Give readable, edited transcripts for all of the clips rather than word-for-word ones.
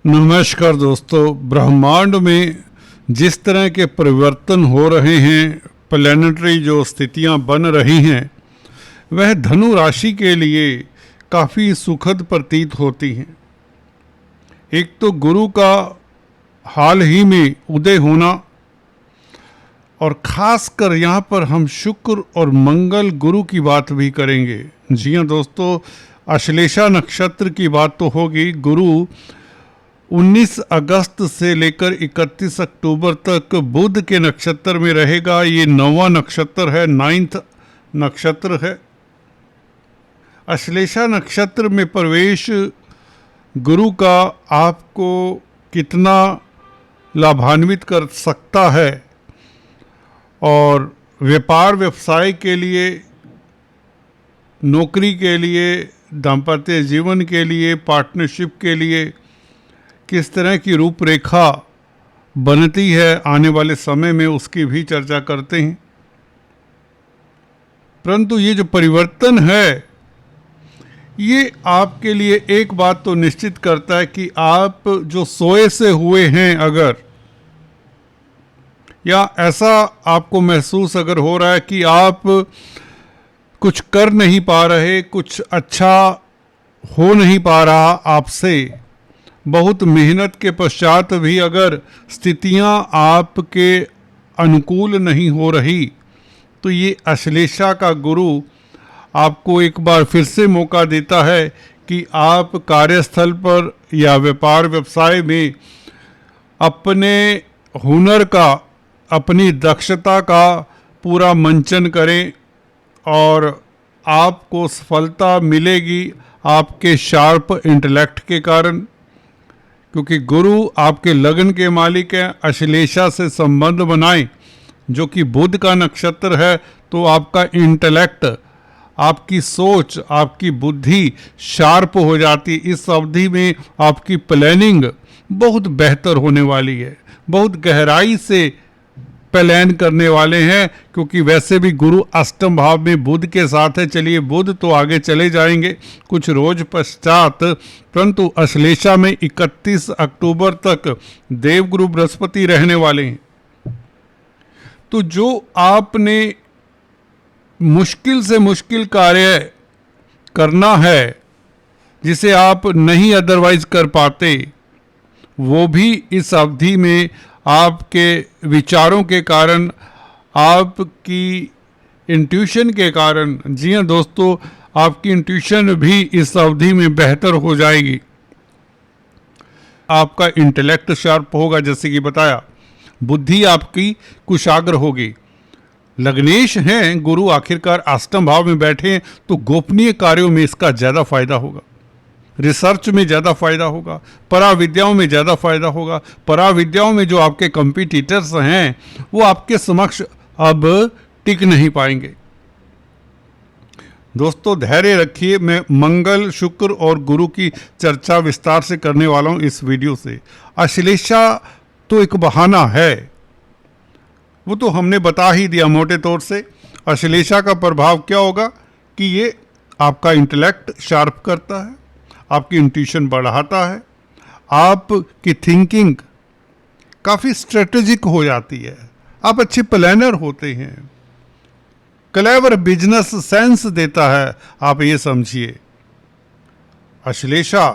नमस्कार दोस्तों। ब्रह्मांड में जिस तरह के परिवर्तन हो रहे हैं, प्लैनेटरी जो स्थितियां बन रही हैं, वह धनु राशि के लिए काफ़ी सुखद प्रतीत होती हैं। एक तो गुरु का हाल ही में उदय होना, और ख़ासकर यहाँ पर हम शुक्र और मंगल गुरु की बात भी करेंगे। जी हाँ दोस्तों, अश्लेषा नक्षत्र की बात तो होगी। गुरु 19 अगस्त से लेकर 31 अक्टूबर तक बुध के नक्षत्र में रहेगा। ये 9वां नक्षत्र है, 9th नक्षत्र है। अश्लेषा नक्षत्र में प्रवेश गुरु का आपको कितना लाभान्वित कर सकता है, और व्यापार व्यवसाय के लिए, नौकरी के लिए, दाम्पत्य जीवन के लिए, पार्टनरशिप के लिए किस तरह की रूपरेखा बनती है आने वाले समय में, उसकी भी चर्चा करते हैं। परंतु ये जो परिवर्तन है, ये आपके लिए एक बात तो निश्चित करता है कि आप जो सोए से हुए हैं, अगर या ऐसा आपको महसूस अगर हो रहा है कि आप कुछ कर नहीं पा रहे, कुछ अच्छा हो नहीं पा रहा आपसे, बहुत मेहनत के पश्चात भी अगर स्थितियां आपके अनुकूल नहीं हो रही, तो ये अश्लेषा का गुरु आपको एक बार फिर से मौका देता है कि आप कार्यस्थल पर या व्यापार व्यवसाय में अपने हुनर का, अपनी दक्षता का पूरा मंचन करें, और आपको सफलता मिलेगी आपके शार्प इंटेलेक्ट के कारण, क्योंकि गुरु आपके लगन के मालिक हैं। अश्लेषा से संबंध बनाएं, जो कि बुध का नक्षत्र है, तो आपका इंटेलेक्ट, आपकी सोच, आपकी बुद्धि शार्प हो जाती। इस अवधि में आपकी प्लानिंग बहुत बेहतर होने वाली है, बहुत गहराई से प्लान करने वाले हैं, क्योंकि वैसे भी गुरु अष्टम भाव में बुध के साथ है। चलिए, बुध तो आगे चले जाएंगे कुछ रोज पश्चात, परंतु अश्लेषा में 31 अक्टूबर तक देवगुरु बृहस्पति रहने वाले हैं। तो जो आपने मुश्किल से मुश्किल कार्य करना है, जिसे आप नहीं अदरवाइज कर पाते, वो भी इस अवधि में आपके विचारों के कारण, आपकी इंट्यूशन के कारण, जी हाँ दोस्तों, आपकी इंट्यूशन भी इस अवधि में बेहतर हो जाएगी। आपका इंटेलेक्ट शार्प होगा, जैसे कि बताया, बुद्धि आपकी कुशाग्र होगी। लग्नेश हैं गुरु, आखिरकार अष्टम भाव में बैठे हैं, तो गोपनीय कार्यों में इसका ज़्यादा फायदा होगा, रिसर्च में ज़्यादा फायदा होगा, पराविद्याओं में ज़्यादा फायदा होगा। पराविद्याओं में जो आपके कंपटीटर्स हैं, वो आपके समक्ष अब टिक नहीं पाएंगे। दोस्तों, धैर्य रखिए। मैं मंगल, शुक्र और गुरु की चर्चा विस्तार से करने वाला हूँ इस वीडियो से। अश्लेषा तो एक बहाना है, वो तो हमने बता ही दिया मोटे तौर से। अश्लेषा का प्रभाव क्या होगा कि ये आपका इंटेलेक्ट शार्प करता है, आपकी इंट्यूशन बढ़ाता है, आपकी थिंकिंग काफ़ी स्ट्रेटेजिक हो जाती है, आप अच्छे प्लानर होते हैं, क्लेवर बिजनेस सेंस देता है, आप ये समझिए। अश्लेषा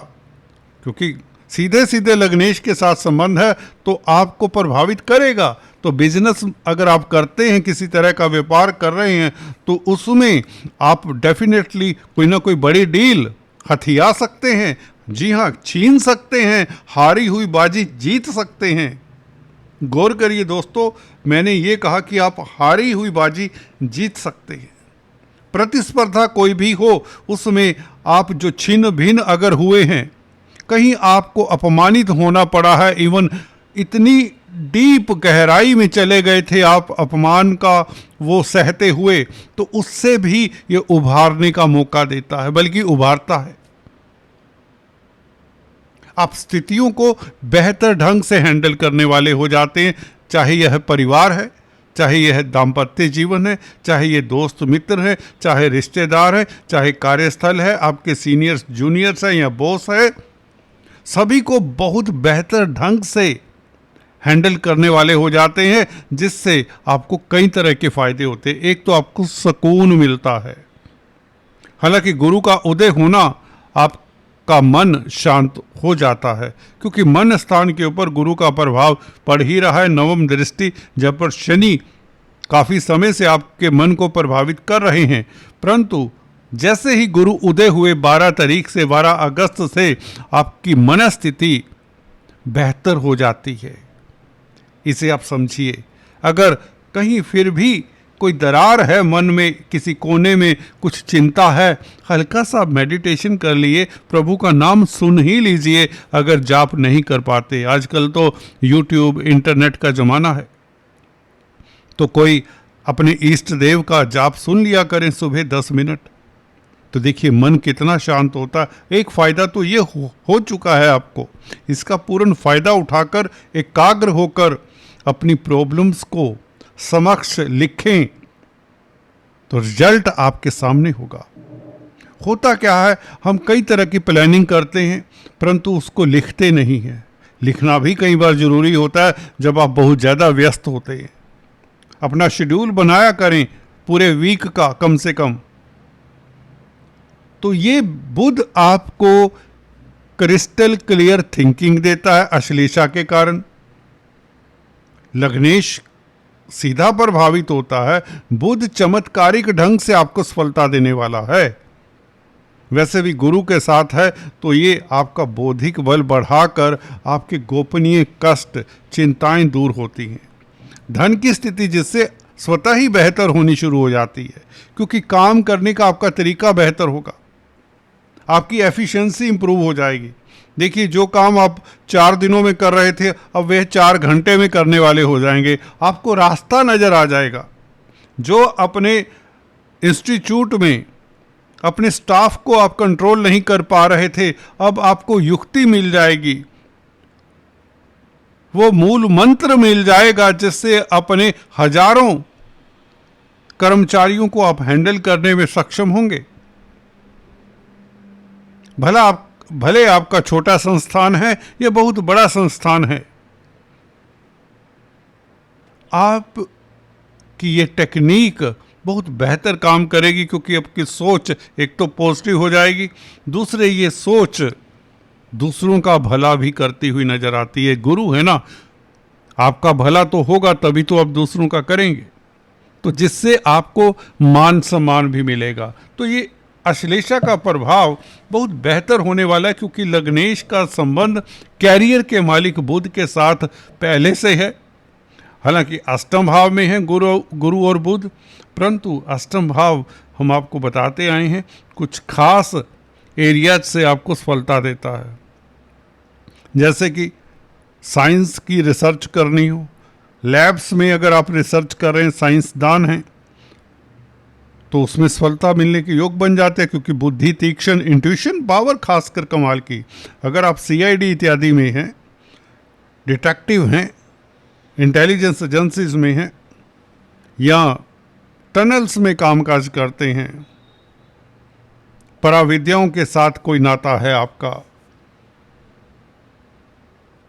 क्योंकि सीधे सीधे लग्नेश के साथ संबंध है, तो आपको प्रभावित करेगा। तो बिजनेस अगर आप करते हैं, किसी तरह का व्यापार कर रहे हैं, तो उसमें आप डेफिनेटली कोई ना कोई बड़ी डील हथिया सकते हैं। जी हाँ, छीन सकते हैं, हारी हुई बाजी जीत सकते हैं। गौर करिए दोस्तों, मैंने ये कहा कि आप हारी हुई बाजी जीत सकते हैं। प्रतिस्पर्धा कोई भी हो, उसमें आप जो छिन्न भिन्न अगर हुए हैं, कहीं आपको अपमानित होना पड़ा है, इवन इतनी डीप गहराई में चले गए थे आप अपमान का वो सहते हुए, तो उससे भी ये उभारने का मौका देता है, बल्कि उभारता है। आप स्थितियों को बेहतर ढंग से हैंडल करने वाले हो जाते हैं, चाहे यह परिवार है, चाहे यह दाम्पत्य जीवन है, चाहे ये दोस्त मित्र है, चाहे रिश्तेदार है, चाहे कार्यस्थल है, आपके सीनियर्स जूनियर्स हैं या बॉस है। सभी को बहुत बेहतर ढंग से हैंडल करने वाले हो जाते हैं, जिससे आपको कई तरह के फायदे होते हैं। एक तो आपको सुकून मिलता है। हालांकि गुरु का उदय होना आपका मन शांत हो जाता है, क्योंकि मन स्थान के ऊपर गुरु का प्रभाव पड़ ही रहा है। नवम दृष्टि जब पर शनि काफ़ी समय से आपके मन को प्रभावित कर रहे हैं, परंतु जैसे ही गुरु उदय हुए 12 तारीख से 12 अगस्त से आपकी मनस्थिति बेहतर हो जाती है। इसे आप समझिए। अगर कहीं फिर भी कोई दरार है मन में, किसी कोने में कुछ चिंता है, हल्का सा मेडिटेशन कर लिए, प्रभु का नाम सुन ही लीजिए। अगर जाप नहीं कर पाते, आजकल तो यूट्यूब इंटरनेट का ज़माना है, तो कोई अपने इष्ट देव का जाप सुन लिया करें सुबह 10 मिनट। तो देखिए मन कितना शांत होता है। एक फ़ायदा तो ये हो चुका है आपको। इसका पूर्ण फ़ायदा उठाकर एकाग्र होकर अपनी प्रॉब्लम्स को समक्ष लिखें तो रिजल्ट आपके सामने होगा। होता क्या है, हम कई तरह की प्लानिंग करते हैं परंतु उसको लिखते नहीं हैं। लिखना भी कई बार ज़रूरी होता है जब आप बहुत ज़्यादा व्यस्त होते हैं। अपना शेड्यूल बनाया करें पूरे वीक का कम से कम। तो ये बुध आपको क्रिस्टल क्लियर थिंकिंग देता है अश्लेषा के कारण। लग्नेश सीधा प्रभावित होता है, बुध चमत्कारिक ढंग से आपको सफलता देने वाला है। वैसे भी गुरु के साथ है तो ये आपका बौद्धिक बल बढ़ाकर आपके गोपनीय कष्ट चिंताएं दूर होती हैं। धन की स्थिति जिससे स्वतः ही बेहतर होनी शुरू हो जाती है, क्योंकि काम करने का आपका तरीका बेहतर होगा, आपकी एफिशिएंसी इंप्रूव हो जाएगी। देखिए जो काम आप 4 दिनों में कर रहे थे अब वह 4 घंटे में करने वाले हो जाएंगे। आपको रास्ता नज़र आ जाएगा। जो अपने इंस्टीट्यूट में अपने स्टाफ को आप कंट्रोल नहीं कर पा रहे थे, अब आपको युक्ति मिल जाएगी, वो मूल मंत्र मिल जाएगा जिससे अपने हजारों कर्मचारियों को आप हैंडल करने में सक्षम होंगे। भले आपका छोटा संस्थान है या बहुत बड़ा संस्थान है, आप की ये टेक्निक बहुत बेहतर काम करेगी, क्योंकि आपकी सोच एक तो पॉजिटिव हो जाएगी, दूसरे ये सोच दूसरों का भला भी करती हुई नजर आती है। गुरु है ना, आपका भला तो होगा तभी तो आप दूसरों का करेंगे, तो जिससे आपको मान सम्मान भी मिलेगा। तो ये अश्लेषा का प्रभाव बहुत बेहतर होने वाला है, क्योंकि लग्नेश का संबंध कैरियर के मालिक बुध के साथ पहले से है। हालांकि अष्टम भाव में है गुरु और बुध, परंतु अष्टम भाव हम आपको बताते आए हैं कुछ खास एरियाज से आपको सफलता देता है। जैसे कि साइंस की रिसर्च करनी हो, लैब्स में अगर आप रिसर्च कर रहे हैं, साइंसदान हैं, तो उसमें सफलता मिलने के योग बन जाते हैं, क्योंकि बुद्धि तीक्ष्ण, इंट्यूशन पावर खासकर कमाल की। अगर आप सीआईडी इत्यादि में हैं, डिटेक्टिव हैं, इंटेलिजेंस एजेंसीज में हैं, या टनल्स में कामकाज करते हैं, पराविद्याओं के साथ कोई नाता है आपका,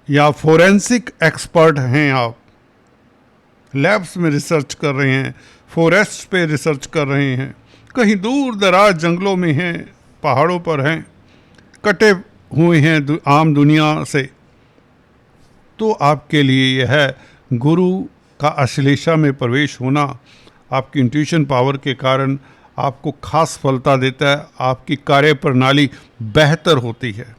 या फोरेंसिक एक्सपर्ट हैं आप, लैब्स में रिसर्च कर रहे हैं, फॉरेस्ट पे रिसर्च कर रहे हैं, कहीं दूर दराज जंगलों में हैं, पहाड़ों पर हैं, कटे हुए हैं आम दुनिया से, तो आपके लिए यह है गुरु का अश्लेषा में प्रवेश होना आपकी इंट्यूशन पावर के कारण आपको खास सफलता देता है। आपकी कार्य प्रणाली बेहतर होती है।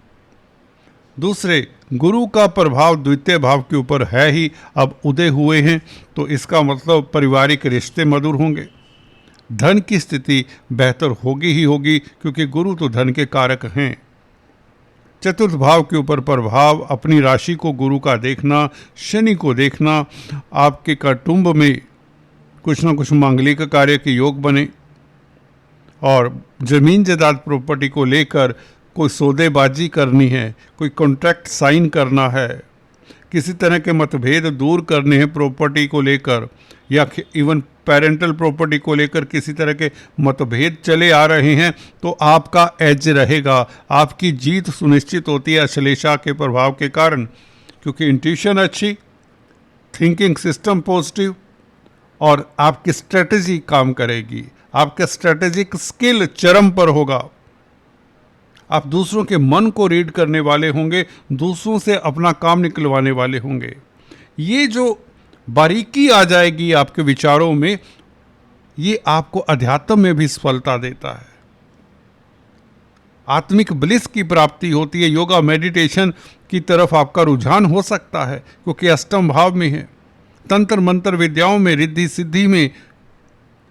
दूसरे, गुरु का प्रभाव द्वितीय भाव के ऊपर है ही, अब उदय हुए हैं, तो इसका मतलब पारिवारिक रिश्ते मधुर होंगे, धन की स्थिति बेहतर होगी ही होगी, क्योंकि गुरु तो धन के कारक हैं। चतुर्थ भाव के ऊपर प्रभाव, अपनी राशि को गुरु का देखना, शनि को देखना, आपके कुटुंब में कुछ ना कुछ मांगलिक कार्य के योग बने, और जमीन जायदाद प्रॉपर्टी को लेकर कोई सौदेबाजी करनी है, कोई कॉन्ट्रैक्ट साइन करना है, किसी तरह के मतभेद दूर करने हैं प्रॉपर्टी को लेकर, या इवन पेरेंटल प्रॉपर्टी को लेकर किसी तरह के मतभेद चले आ रहे हैं, तो आपका एज रहेगा, आपकी जीत सुनिश्चित होती है अश्लेषा के प्रभाव के कारण, क्योंकि इंट्यूशन अच्छी, थिंकिंग सिस्टम पॉजिटिव, और आपकी स्ट्रेटजी काम करेगी, आपका स्ट्रेटेजिक स्किल चरम पर होगा। आप दूसरों के मन को रीड करने वाले होंगे, दूसरों से अपना काम निकलवाने वाले होंगे। ये जो बारीकी आ जाएगी आपके विचारों में, ये आपको अध्यात्म में भी सफलता देता है, आत्मिक ब्लिस की प्राप्ति होती है। योगा मेडिटेशन की तरफ आपका रुझान हो सकता है क्योंकि अष्टम भाव में है। तंत्र मंत्र विद्याओं में, रिद्धि सिद्धि में,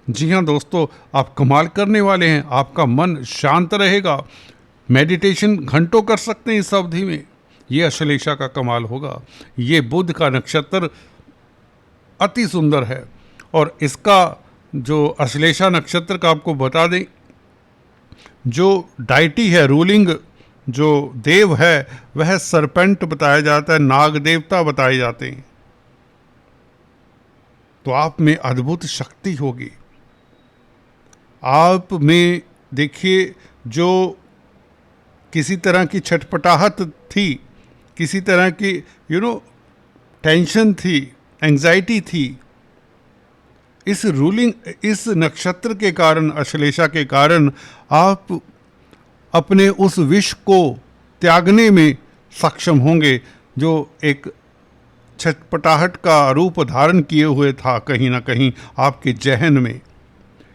जी हाँ दोस्तों, आप कमाल करने वाले हैं। आपका मन शांत रहेगा, मेडिटेशन घंटों कर सकते हैं इस अवधि में। ये अश्लेषा का कमाल होगा। ये बुध का नक्षत्र अति सुंदर है, और इसका जो अश्लेषा नक्षत्र का आपको बता दें, जो डाइटी है, रूलिंग जो देव है, वह सरपेंट बताया जाता है, नाग देवता बताए जाते हैं। तो आप में अद्भुत शक्ति होगी। आप में देखिए, जो किसी तरह की छटपटाहट थी, किसी तरह की टेंशन थी, एंजाइटी थी, इस नक्षत्र के कारण, अश्लेषा के कारण, आप अपने उस विष को त्यागने में सक्षम होंगे जो एक छटपटाहट का रूप धारण किए हुए था कहीं ना कहीं आपके जहन में।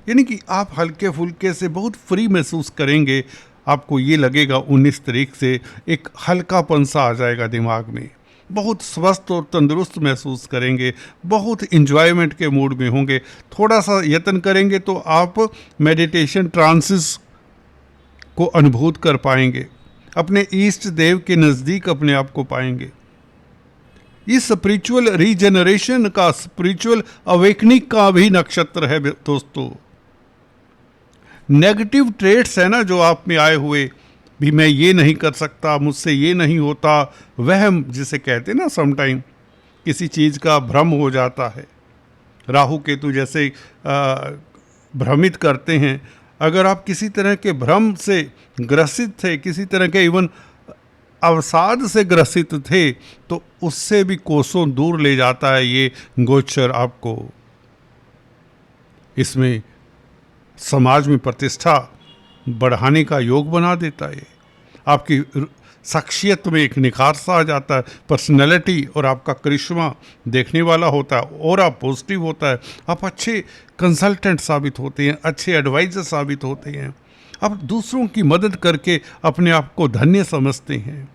यानी कि आप हल्के फुल्के से बहुत फ्री महसूस करेंगे। आपको ये लगेगा 19 तारीख से एक हल्कापन सा आ जाएगा दिमाग में, बहुत स्वस्थ और तंदुरुस्त महसूस करेंगे, बहुत इंजॉयमेंट के मूड में होंगे। थोड़ा सा यत्न करेंगे तो आप मेडिटेशन ट्रांसिस को अनुभूत कर पाएंगे, अपने इष्ट देव के नज़दीक अपने आप को पाएंगे। इस स्पिरिचुअल रीजनरेशन का, स्पिरिचुअल अवेकनिंग का भी नक्षत्र है दोस्तों। नेगेटिव ट्रेट्स है ना जो आप में आए हुए, भी मैं ये नहीं कर सकता, मुझसे ये नहीं होता, वहम जिसे कहते हैं ना, समटाइम किसी चीज़ का भ्रम हो जाता है। राहु केतु जैसे भ्रमित करते हैं। अगर आप किसी तरह के भ्रम से ग्रसित थे, किसी तरह के इवन अवसाद से ग्रसित थे, तो उससे भी कोसों दूर ले जाता है ये गोचर आपको। इसमें समाज में प्रतिष्ठा बढ़ाने का योग बना देता है। आपकी शख्सियत में एक निखार सा आ जाता है, पर्सनैलिटी और आपका करिश्मा देखने वाला होता है, और आप पॉजिटिव होता है। आप अच्छे कंसल्टेंट साबित होते हैं, अच्छे एडवाइज़र साबित होते हैं। आप दूसरों की मदद करके अपने आप को धन्य समझते हैं।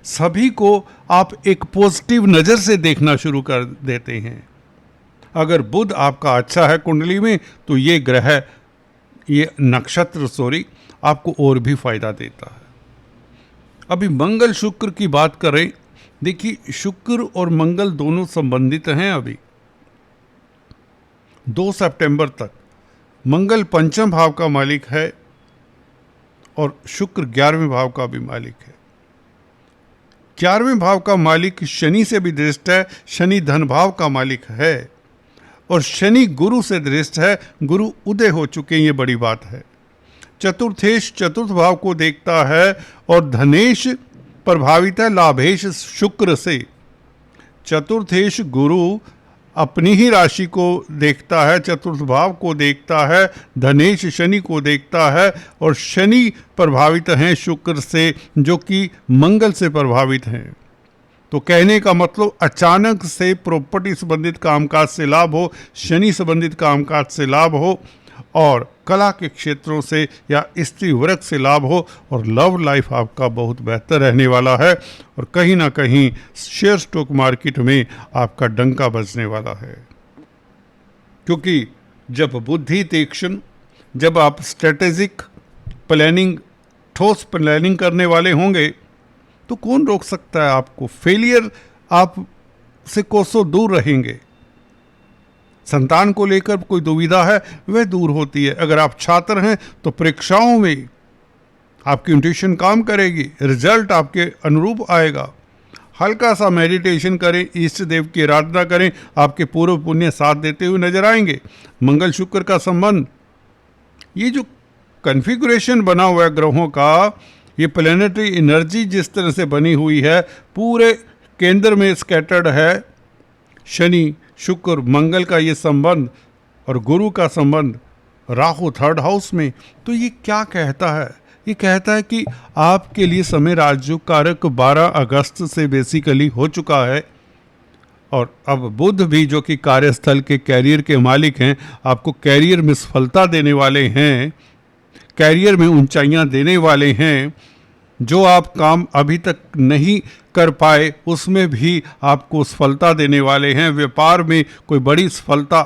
सभी को आप एक पॉजिटिव नज़र से देखना शुरू कर देते हैं। अगर बुध आपका अच्छा है कुंडली में, तो ये ग्रह, ये नक्षत्र आपको और भी फायदा देता है। अभी मंगल शुक्र की बात करें, देखिए शुक्र और मंगल दोनों संबंधित हैं। अभी 2 सितंबर तक मंगल पंचम भाव का मालिक है और शुक्र 11वें भाव का भी मालिक है। 11वें भाव का मालिक शनि से भी दृष्ट है, शनि धन भाव का मालिक है, और शनि गुरु से दृष्ट है, गुरु उदय हो चुके हैं, ये बड़ी बात है। चतुर्थेश चतुर्थ भाव को देखता है, और धनेश प्रभावित है लाभेश शुक्र से। चतुर्थेश गुरु अपनी ही राशि को देखता है, चतुर्थ भाव को देखता है, धनेश शनि को देखता है, और शनि प्रभावित हैं शुक्र से, जो कि मंगल से प्रभावित हैं। तो कहने का मतलब, अचानक से प्रॉपर्टी संबंधित कामकाज से लाभ हो, शनि संबंधित कामकाज से लाभ हो, और कला के क्षेत्रों से या स्त्री वर्ग से लाभ हो, और लव लाइफ आपका बहुत बेहतर रहने वाला है, और कहीं ना कहीं शेयर स्टॉक मार्केट में आपका डंका बजने वाला है। क्योंकि जब बुद्धि तीक्ष्ण, जब आप स्ट्रेटेजिक प्लानिंग, ठोस प्लानिंग करने वाले होंगे, तो कौन रोक सकता है आपको। फेलियर आप से कोसों दूर रहेंगे। संतान को लेकर कोई दुविधा है, वह दूर होती है। अगर आप छात्र हैं तो परीक्षाओं में आपकी इंट्यूशन काम करेगी, रिजल्ट आपके अनुरूप आएगा। हल्का सा मेडिटेशन करें, इष्ट देव की आराधना करें, आपके पूर्व पुण्य साथ देते हुए नजर आएंगे। मंगल शुक्र का संबंध, ये जो कॉन्फ़िगरेशन बना हुआ है ग्रहों का, ये प्लैनेटरी एनर्जी जिस तरह से बनी हुई है, पूरे केंद्र में स्कैटर्ड है शनि शुक्र मंगल का ये संबंध और गुरु का संबंध राहु थर्ड हाउस में। तो ये क्या कहता है? ये कहता है कि आपके लिए समय राजयोग कारक 12 अगस्त से बेसिकली हो चुका है, और अब बुध भी जो कि कार्यस्थल के कैरियर के मालिक हैं, आपको कैरियर में सफलता देने वाले हैं, कैरियर में ऊंचाइयां देने वाले हैं। जो आप काम अभी तक नहीं कर पाए उसमें भी आपको सफलता देने वाले हैं। व्यापार में कोई बड़ी सफलता,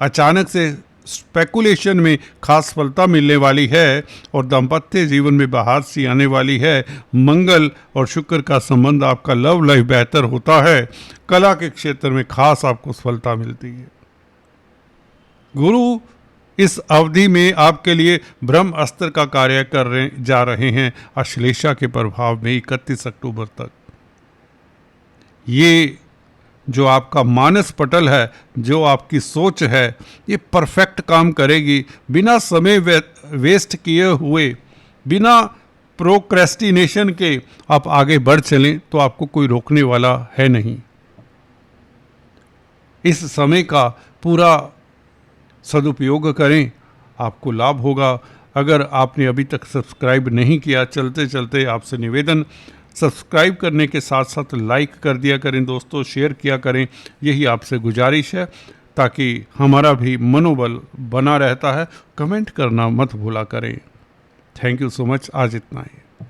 अचानक से स्पेकुलेशन में खास सफलता मिलने वाली है, और दाम्पत्य जीवन में बहार सी आने वाली है। मंगल और शुक्र का संबंध, आपका लव लाइफ बेहतर होता है। कला के क्षेत्र में खास आपको सफलता मिलती है। गुरु इस अवधि में आपके लिए ब्रह्म अस्त्र का कार्य जा रहे हैं अश्लेषा के प्रभाव में 31 अक्टूबर तक। ये जो आपका मानस पटल है, जो आपकी सोच है, ये परफेक्ट काम करेगी। बिना समय वेस्ट किए हुए, बिना प्रोक्रेस्टिनेशन के आप आगे बढ़ चलें तो आपको कोई रोकने वाला है नहीं। इस समय का पूरा सदुपयोग करें, आपको लाभ होगा। अगर आपने अभी तक सब्सक्राइब नहीं किया, चलते चलते आपसे निवेदन, सब्सक्राइब करने के साथ साथ लाइक कर दिया करें दोस्तों, शेयर किया करें, यही आपसे गुजारिश है, ताकि हमारा भी मनोबल बना रहता है। कमेंट करना मत भूला करें। Thank you so much. आज इतना ही।